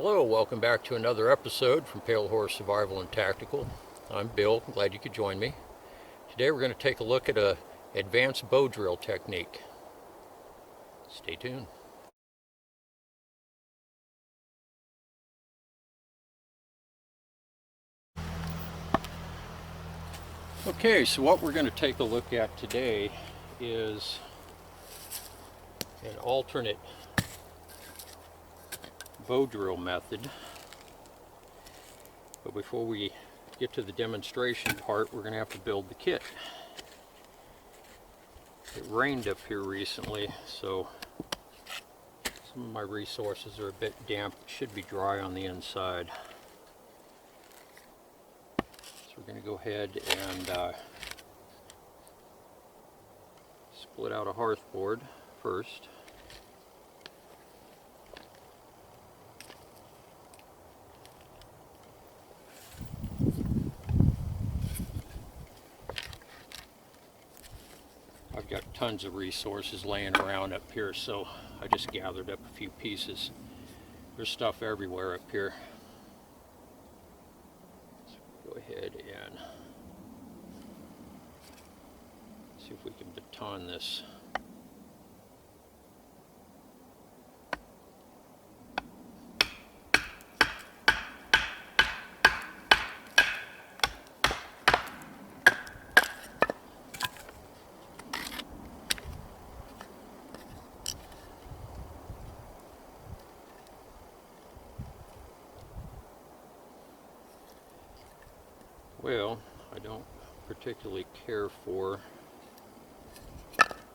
Hello, welcome back to another episode from Pale Horse Survival and Tactical. I'm Bill, glad you could join me. Today we're going to take a look at an advanced bow drill technique. Stay tuned. Okay, so what we're going to take a look at today is an alternate bow drill method. But before we get to the demonstration part, we're going to have to build the kit. It rained up here recently, so some of my resources are a bit damp. It should be dry on the inside. So we're going to go ahead and split out a hearth board first. I've got tons of resources laying around up here, so I just gathered up a few pieces. There's stuff everywhere up here. So go ahead and see if we can baton this. Well, I don't particularly care for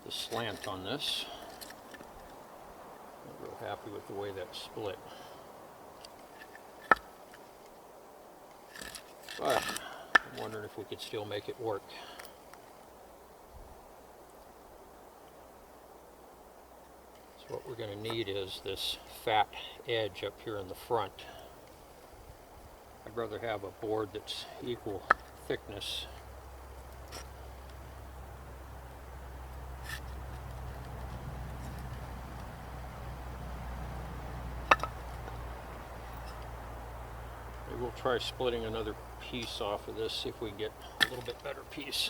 the slant on this. Not real happy with the way that's split. But I'm wondering if we could still make it work. So what we're going to need is this fat edge up here in the front. I'd rather have a board that's equal thickness. Maybe we'll try splitting another piece off of this, see if we can get a little bit better piece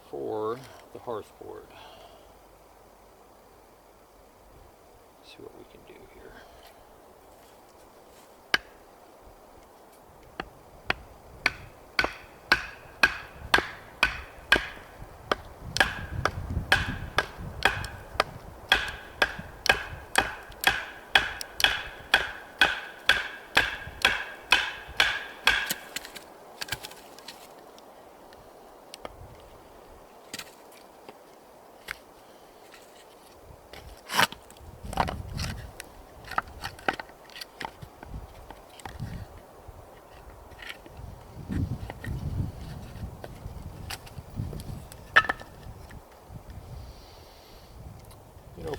for the hearth board. See what we can do here.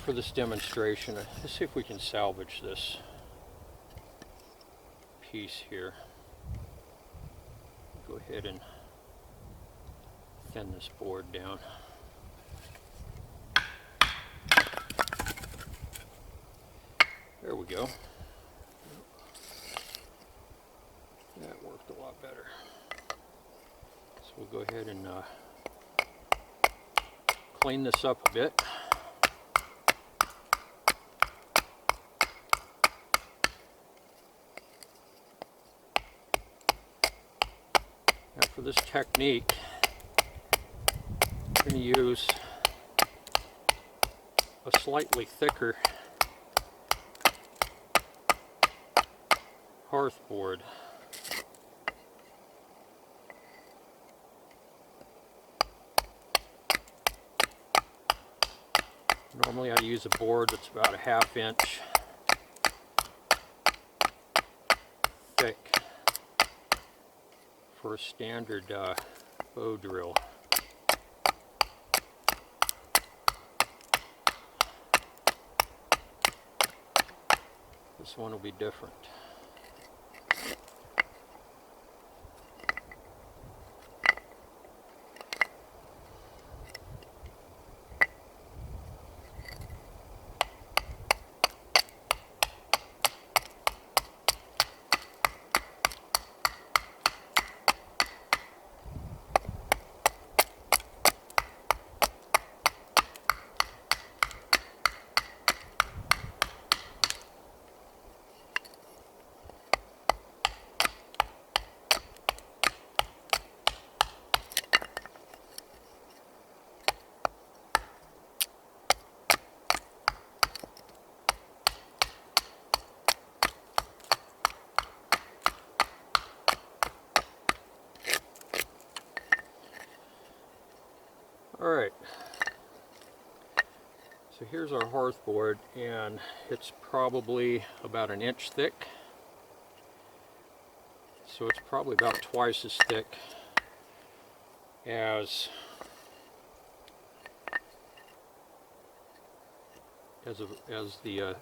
For this demonstration, let's see if we can salvage this piece here. Go ahead and thin this board down. There we go. That worked a lot better. So we'll go ahead and clean this up a bit. Now for this technique, I'm going to use a slightly thicker hearth board. Normally I use a board that's about a 1/2 inch thick for a standard bow drill. This one will be different. here's our hearth board, and it's probably about an inch thick. So it's probably about twice as thick as the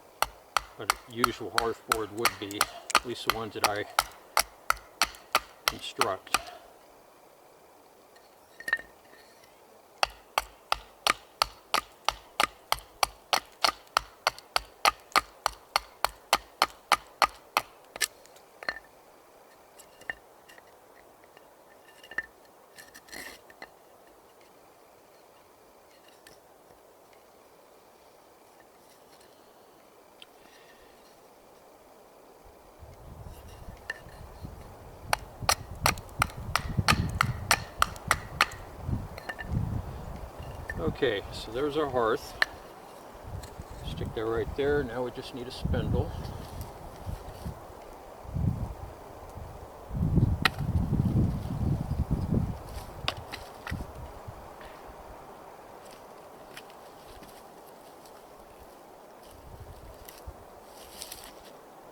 usual hearth board would be, at least the ones that I construct. Okay, so there's our hearth. Stick that right there. Now we just need a spindle.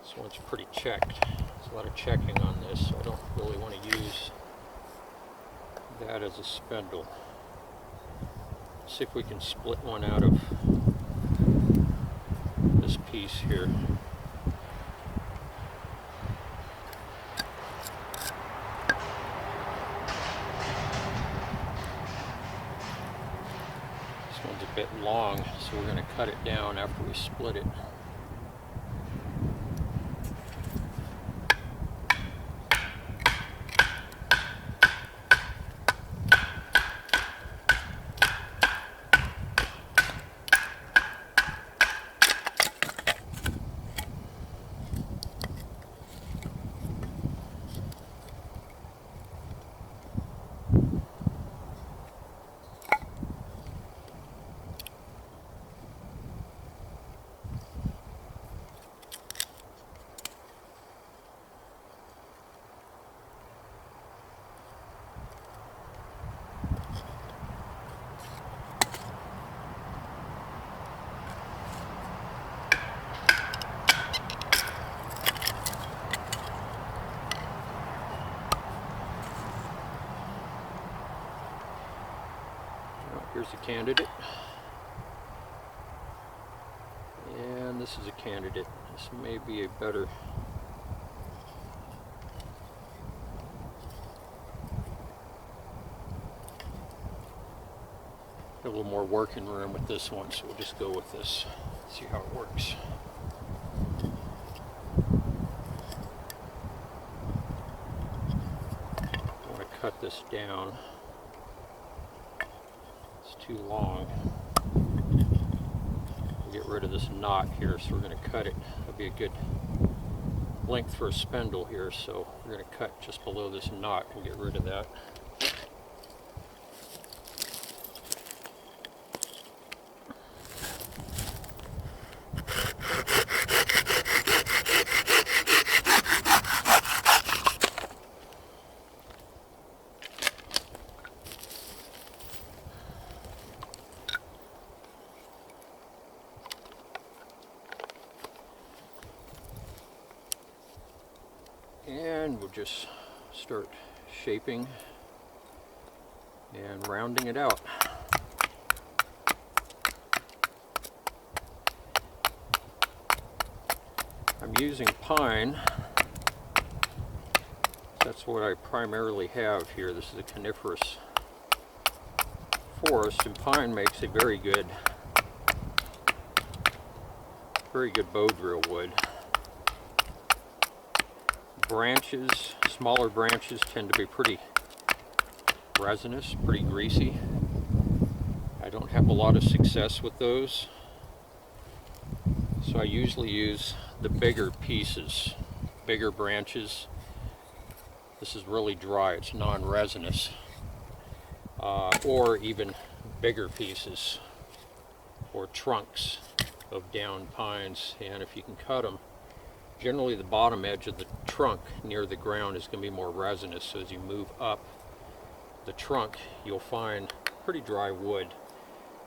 This one's pretty checked. There's a lot of checking on this, so I don't really want to use that as a spindle. See if we can split one out of this piece here. This one's a bit long, so we're going to cut it down after we split it. Here's a candidate, and this is a candidate. This may be a better a little more working room with this one, so we'll just go with this, see how it works. I want to cut this down. Too long. We'll get rid of this knot here, so we're going to cut it. That'll be a good length for a spindle here, so we're going to cut just below this knot and get rid of that. And we'll just start shaping and rounding it out. I'm using pine. That's what I primarily have here. This is a coniferous forest, and pine makes a very good bowdrill wood. Branches, smaller branches, tend to be pretty resinous, pretty greasy. I don't have a lot of success with those, so I usually use the bigger pieces, bigger branches. This is really dry, it's non-resinous, or even bigger pieces or trunks of down pines, and if you can cut them, generally the bottom edge of the trunk near the ground is going to be more resinous, so as you move up the trunk you'll find pretty dry wood.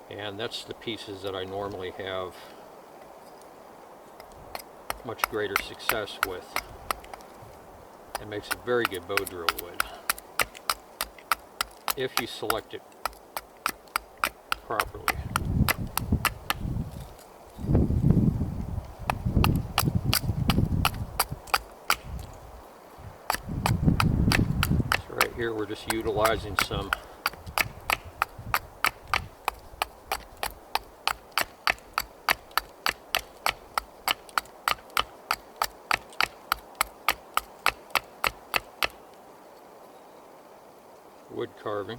And that's the pieces that I normally have much greater success with. It makes a very good bow drill wood if you select it properly. So right here we're just utilizing some wood carving.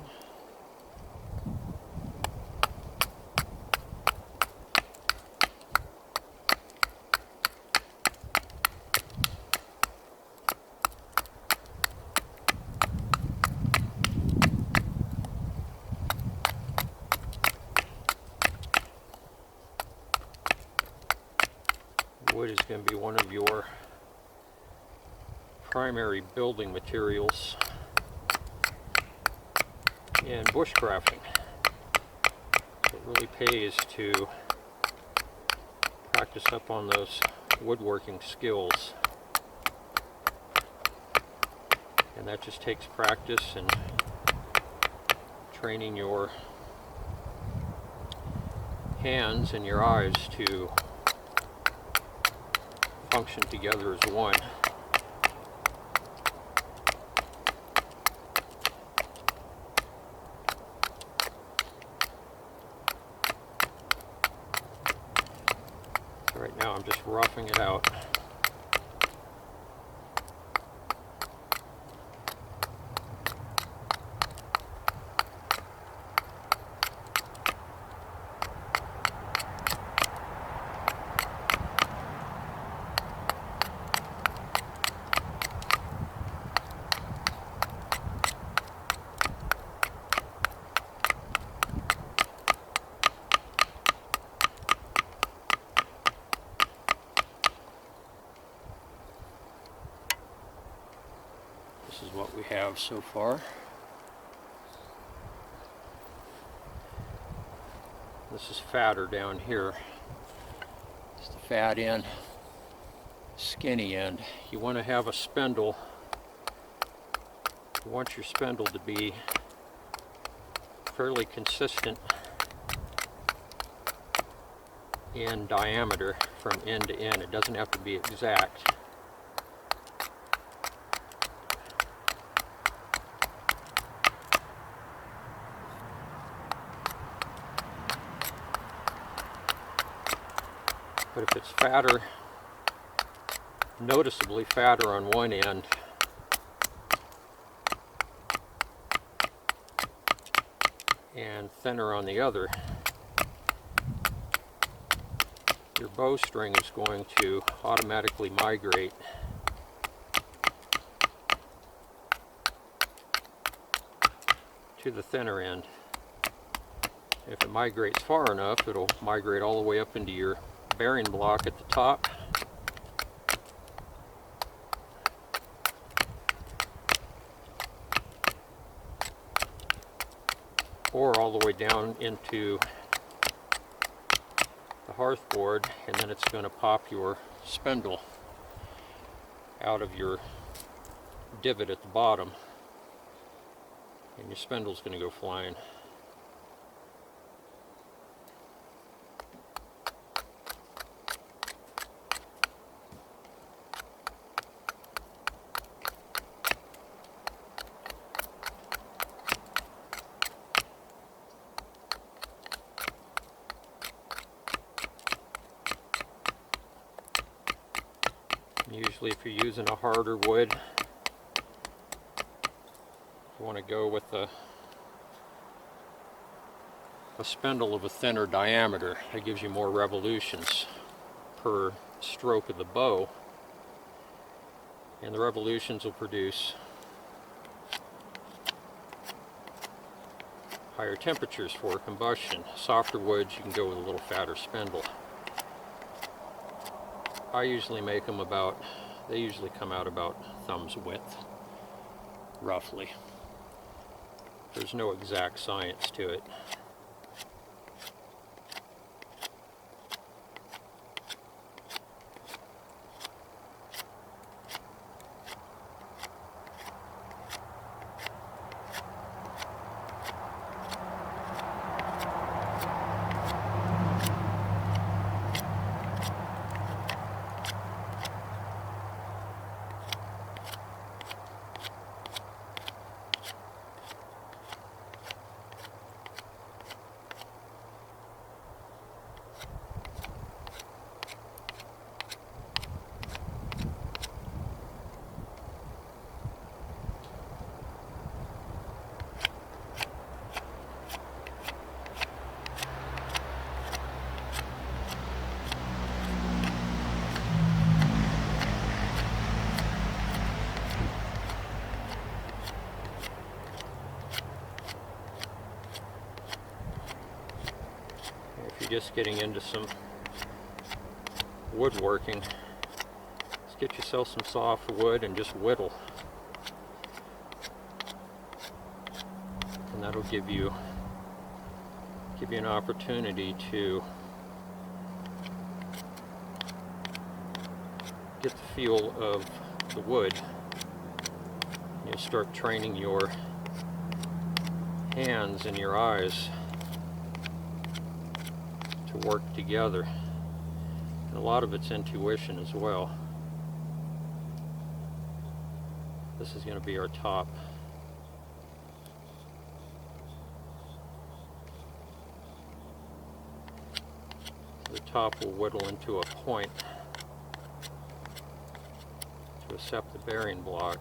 Wood is going to be one of your primary building materials in bushcrafting. It really pays to practice up on those woodworking skills, and that just takes practice and training your hands and your eyes to function together as one. Right now I'm just roughing it out. This is what we have so far. This is fatter down here. It's the fat end, skinny end. You want to have a spindle. You want your spindle to be fairly consistent in diameter from end to end. It doesn't have to be exact. But if it's fatter, noticeably fatter on one end, and thinner on the other, your bowstring is going to automatically migrate to the thinner end. If it migrates far enough, it'll migrate all the way up into your bearing block at the top. Or all the way down into the hearth board, and then it's going to pop your spindle out of your divot at the bottom, and your spindle's going to go flying. Usually if you're using a harder wood, you want to go with a spindle of a thinner diameter. That gives you more revolutions per stroke of the bow, and the revolutions will produce higher temperatures for combustion. Softer woods, you can go with a little fatter spindle. I usually make them about, they usually come out about thumb's width, roughly. There's no exact science to it. just getting into some woodworking, just get yourself some soft wood and just whittle. And that'll give you an opportunity to get the feel of the wood. You'll start training your hands and your eyes to work together. And a lot of it's intuition as well. This is going to be our top. The top will whittle into a point to accept the bearing block.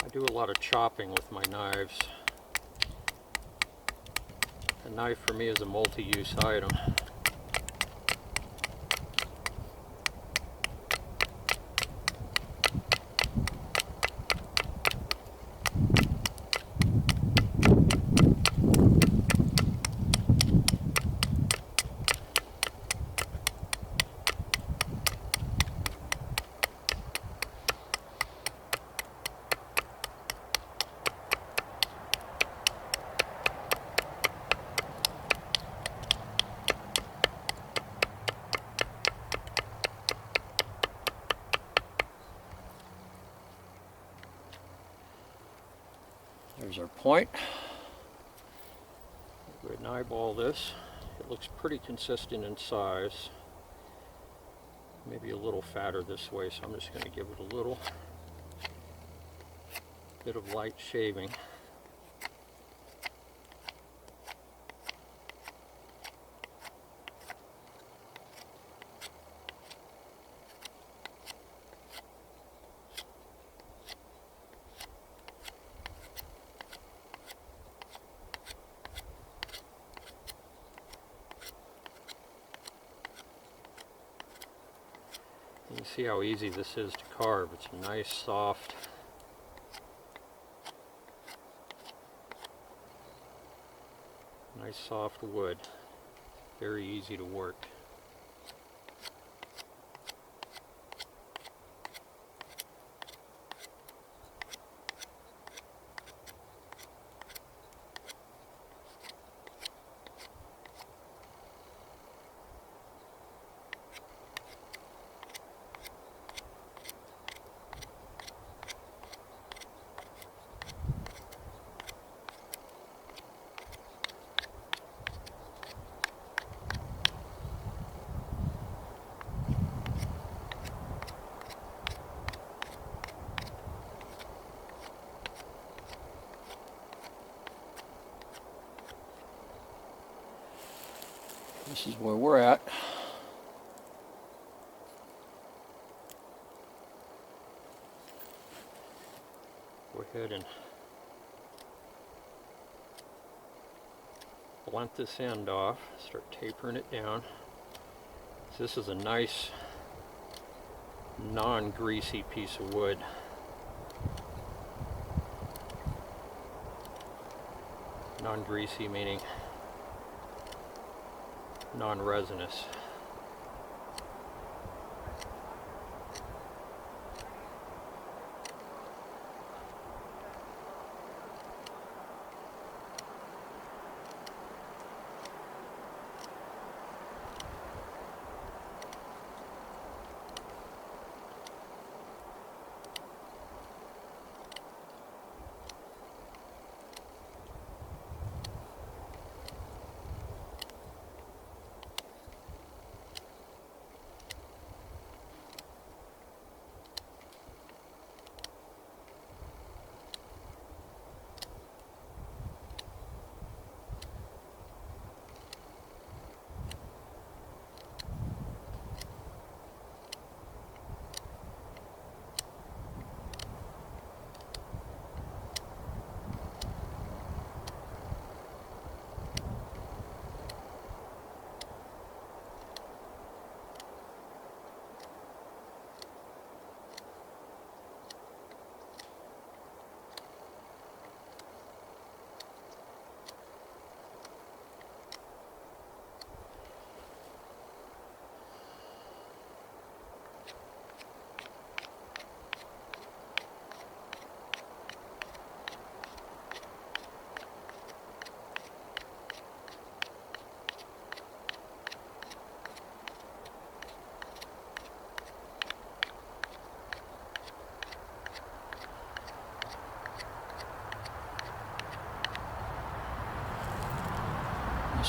I do a lot of chopping with my knives. A knife for me is a multi-use item. There's our point. Go ahead and eyeball this. It looks pretty consistent in size. Maybe a little fatter this way, so I'm just going to give it a little bit of light shaving. You can see how easy this is to carve. It's nice, soft. Nice soft wood. Very easy to work. This is where we're at. Go ahead and blunt this end off, start tapering it down. So this is a nice non-greasy piece of wood. Non-greasy meaning non-resinous.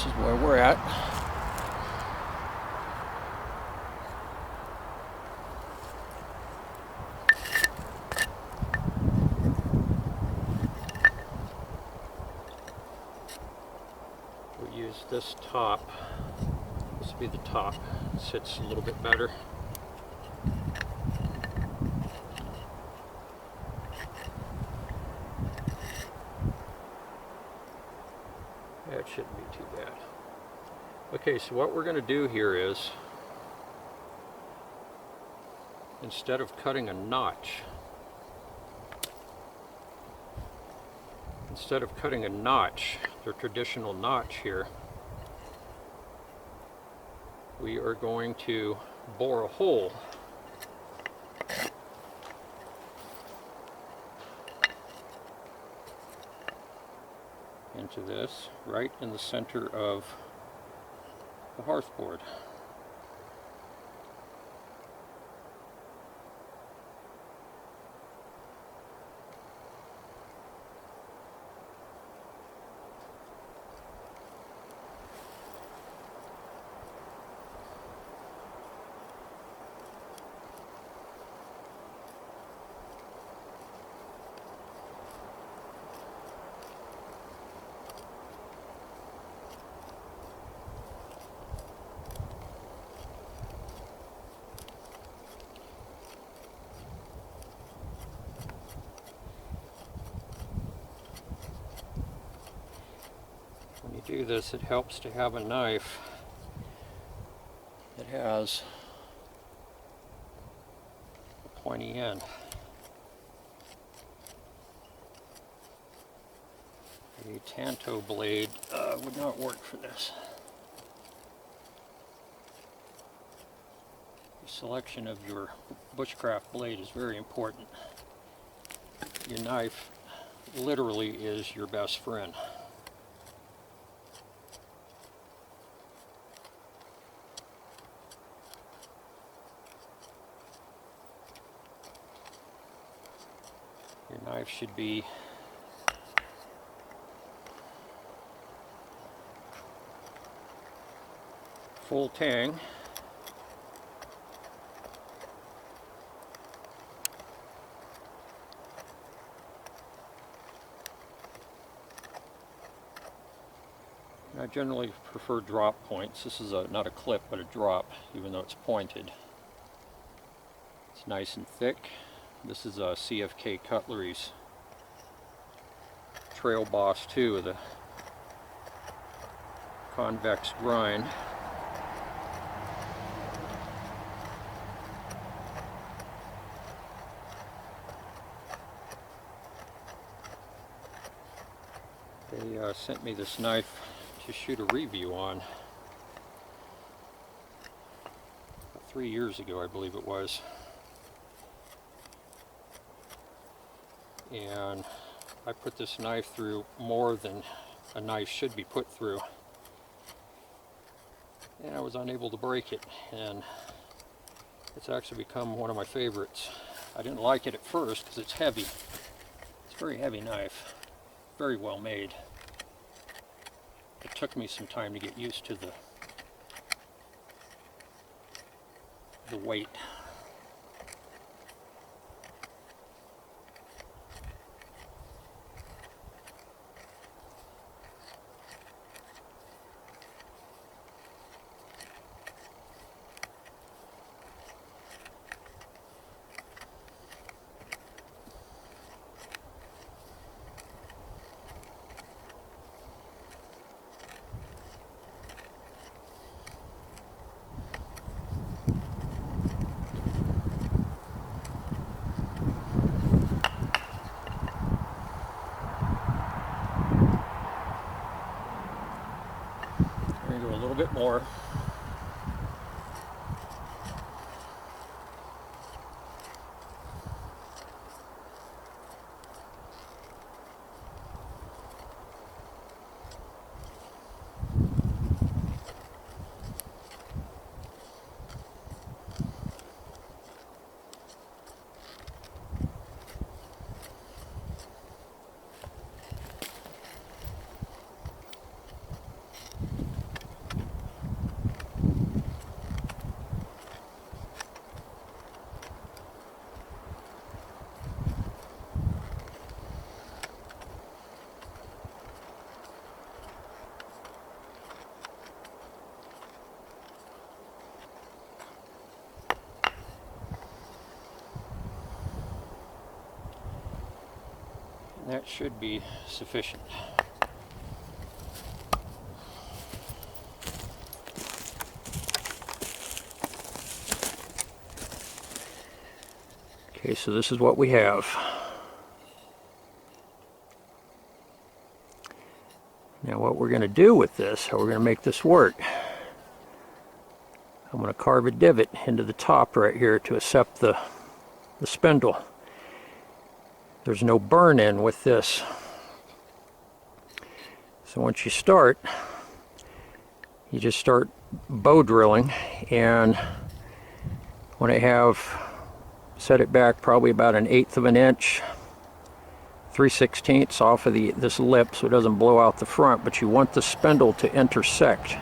this is where we're at. We'll use this top. This will be the top. It sits a little bit better. That shouldn't be too bad. Okay, so what we're going to do here is, instead of cutting a notch, the traditional notch here, we are going to bore a hole into this, right in the center of the hearth board. When you do this, it helps to have a knife that has a pointy end. A tanto blade would not work for this. The selection of your bushcraft blade is very important. Your knife literally is your best friend. Your knife should be full tang. I generally prefer drop points. This is not a clip, but a drop, even though it's pointed. It's nice and thick. This is a CFK Cutlery's Trail Boss 2 with a convex grind. They sent me this knife to shoot a review on 3 years ago, I believe it was. And I put this knife through more than a knife should be put through, and I was unable to break it, and it's actually become one of my favorites. I didn't like it at first because it's heavy. It's a very heavy knife, very well made. It took me some time to get used to the weight. A little bit more. That should be sufficient. Okay, so this is what we have. Now what we're going to do with this, how we're going to make this work, I'm going to carve a divot into the top right here to accept the spindle. There's no burn in with this. So once you start, you just start bow drilling, and when I have set it back probably about 1/8 of an inch, 3/16 off of this lip so it doesn't blow out the front, but you want the spindle to intersect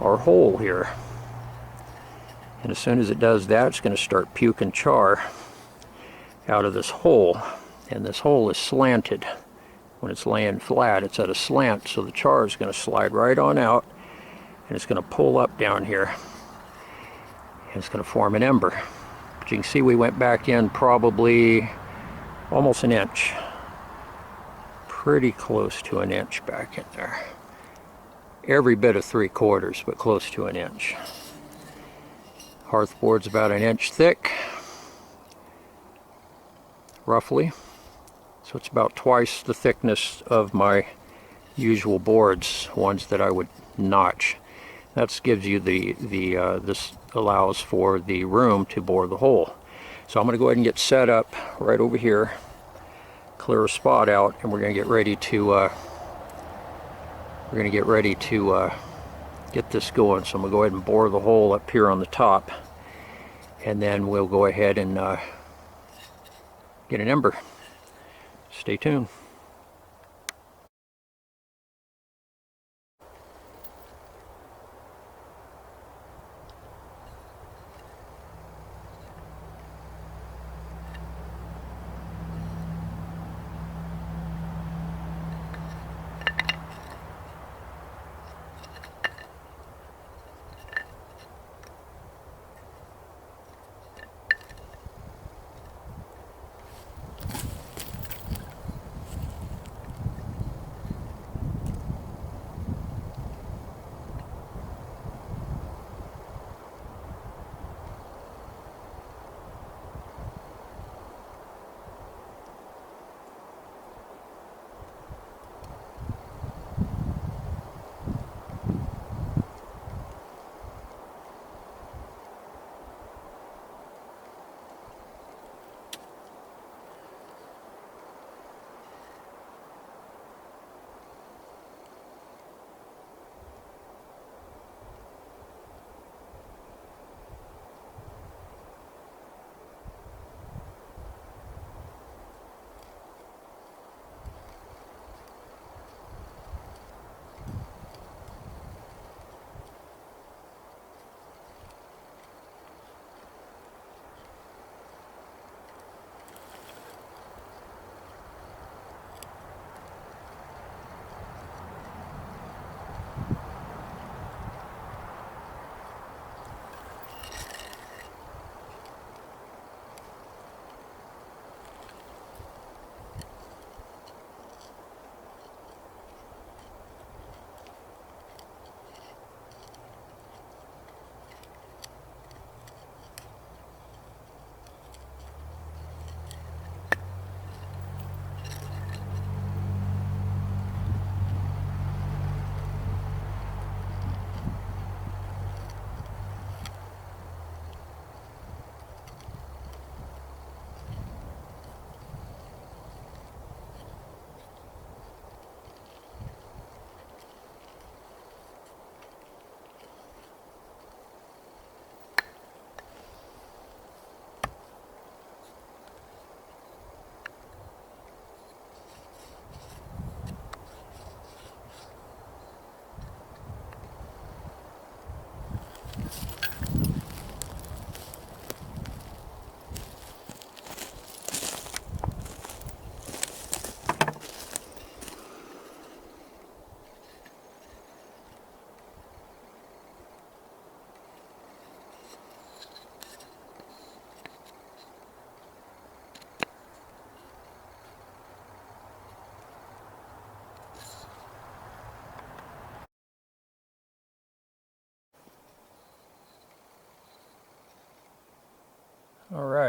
our hole here. And as soon as it does that, it's going to start puking char out of this hole. And this hole is slanted. When it's laying flat, it's at a slant, so the char is going to slide right on out, and it's going to pull up down here, and it's going to form an ember. But you can see we went back in probably almost an inch. Pretty close to an inch back in there. Every bit of 3/4, but close to an inch. Hearth board's about an inch thick, roughly. So it's about twice the thickness of my usual boards, ones that I would notch. That gives you this allows for the room to bore the hole. So I'm going to go ahead and get set up right over here, clear a spot out, and we're going to get ready to get this going. So I'm going to go ahead and bore the hole up here on the top, and then we'll go ahead and get an ember. Stay tuned.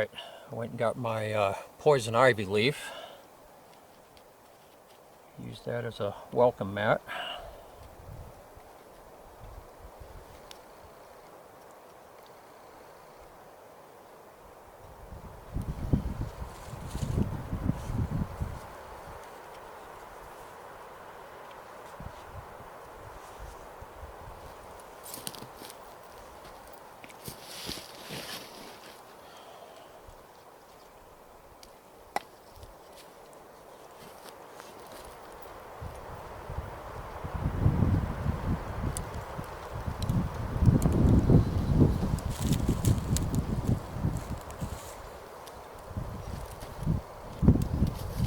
it, I went and got my poison ivy leaf. Use that as a welcome mat.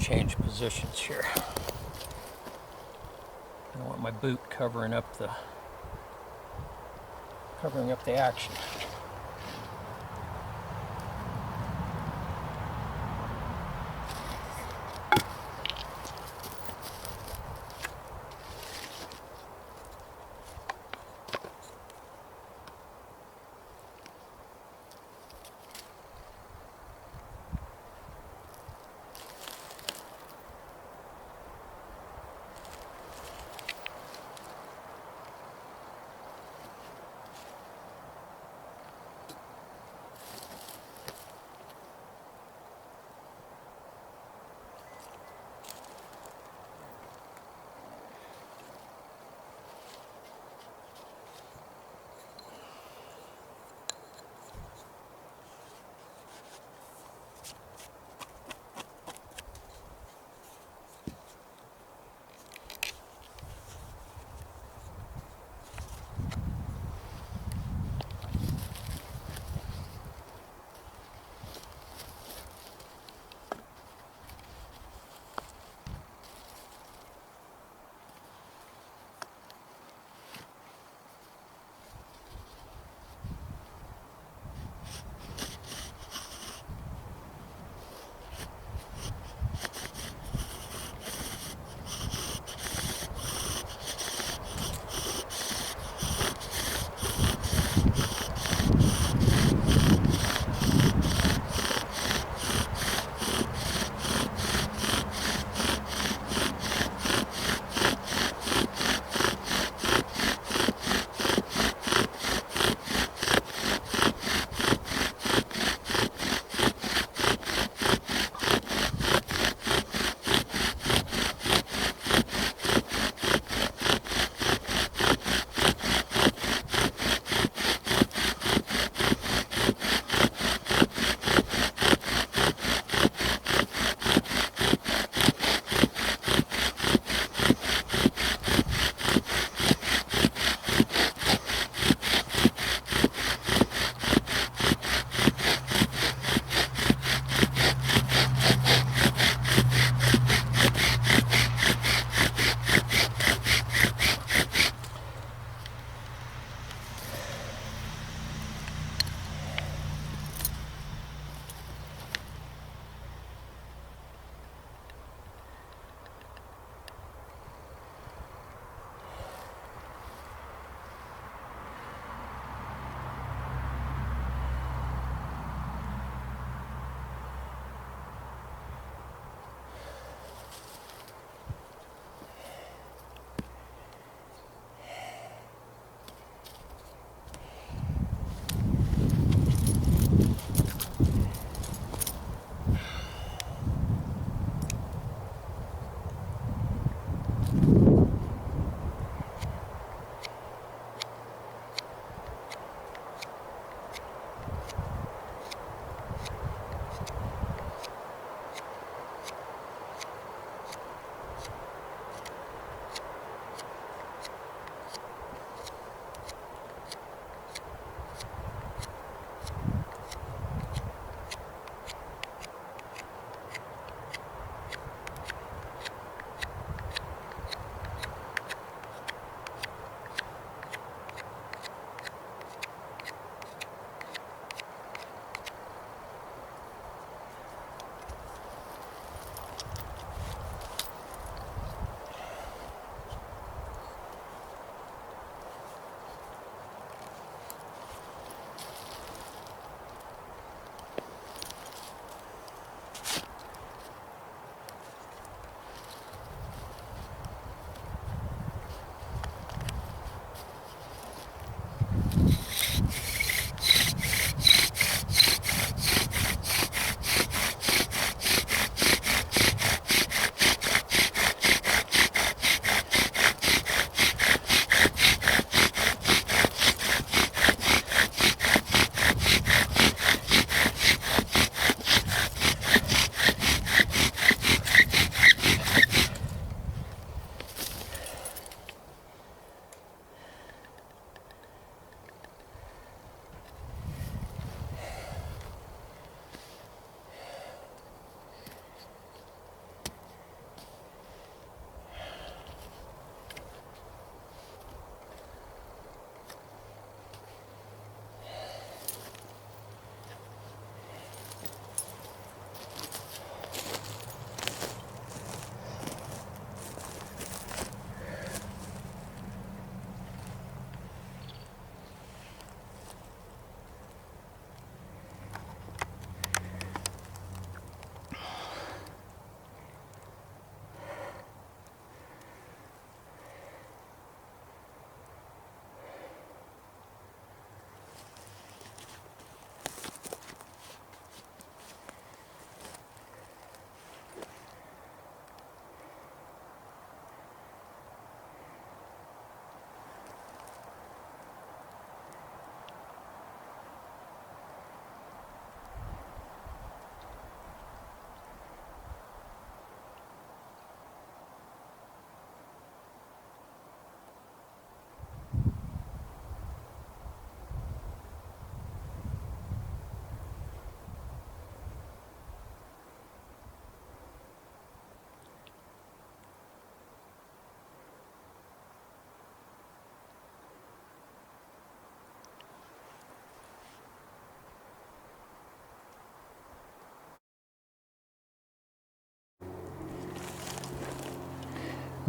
Change positions here. I don't want my boot covering up the action.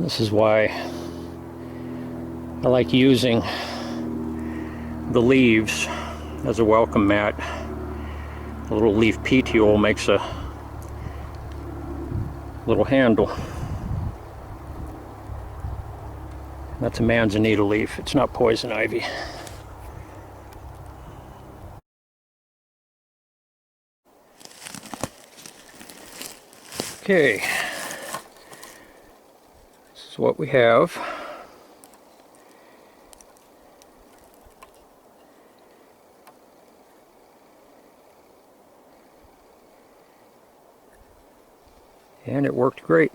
This is why I like using the leaves as a welcome mat. A little leaf petiole makes a little handle. That's a manzanita leaf. It's not poison ivy. Okay, this is what we have. And it worked great.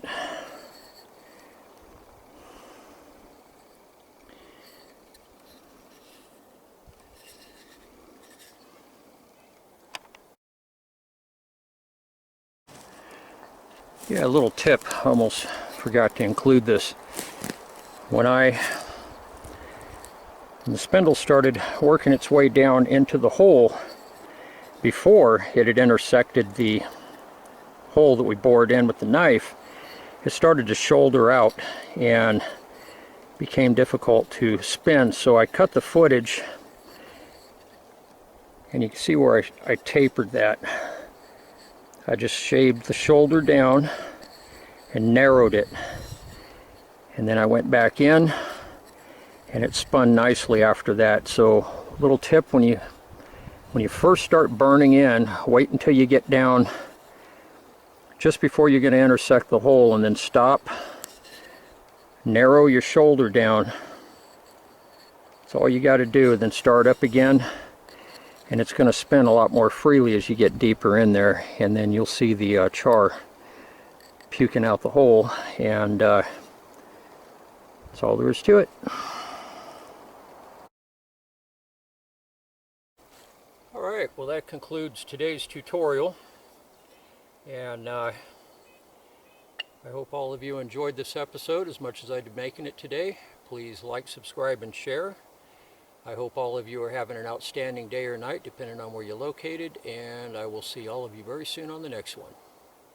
Yeah, a little tip, almost forgot to include this. When the spindle started working its way down into the hole, before it had intersected the hole that we bored in with the knife, it started to shoulder out and became difficult to spin. So I cut the footage, and you can see where I tapered that. I just shaved the shoulder down and narrowed it, and then I went back in and it spun nicely after that. So little tip, when you first start burning in, wait until you get down just before you're going to intersect the hole, and then stop, narrow your shoulder down. That's all you got to do. Then start up again, and it's going to spin a lot more freely as you get deeper in there, and then you'll see the char puking out the hole, and that's all there is to it. Alright, well, that concludes today's tutorial, and I hope all of you enjoyed this episode as much as I did making it today. Please like, subscribe, and share. I hope all of you are having an outstanding day or night, depending on where you're located, and I will see all of you very soon on the next one.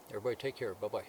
Everybody take care. Bye-bye.